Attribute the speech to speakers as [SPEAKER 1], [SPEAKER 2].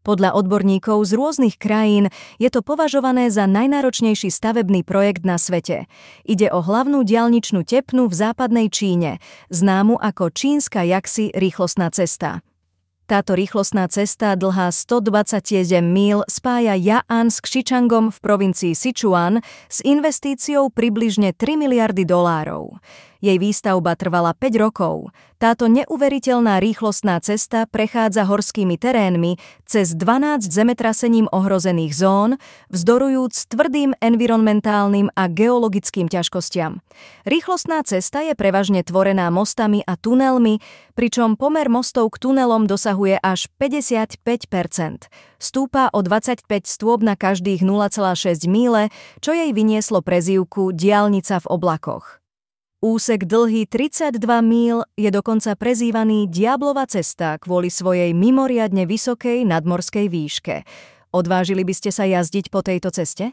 [SPEAKER 1] Podľa odborníkov z rôznych krajín je to považované za najnáročnejší stavebný projekt na svete. Ide o hlavnú diaľničnú tepnu v západnej Číne, známu ako čínska Jaxi rýchlostná cesta. Táto rýchlostná cesta dlhá 127 míl spája Ja'an s Xichangom v provincii Sichuan s investíciou približne 3 miliardy dolárov. Jej výstavba trvala 5 rokov. Táto neuveriteľná rýchlostná cesta prechádza horskými terénmi cez 12 zemetrasením ohrozených zón, vzdorujúc tvrdým environmentálnym a geologickým ťažkostiam. Rýchlostná cesta je prevažne tvorená mostami a tunelmi, pričom pomer mostov k tunelom dosahuje až 55%. Stúpa o 25 stôp na každých 0,6 míle, čo jej vynieslo prezývku diaľnica v oblakoch. Úsek dlhý 32 míl je dokonca prezývaný Diablova cesta kvôli svojej mimoriadne vysokej nadmorskej výške. Odvážili by ste sa jazdiť po tejto ceste?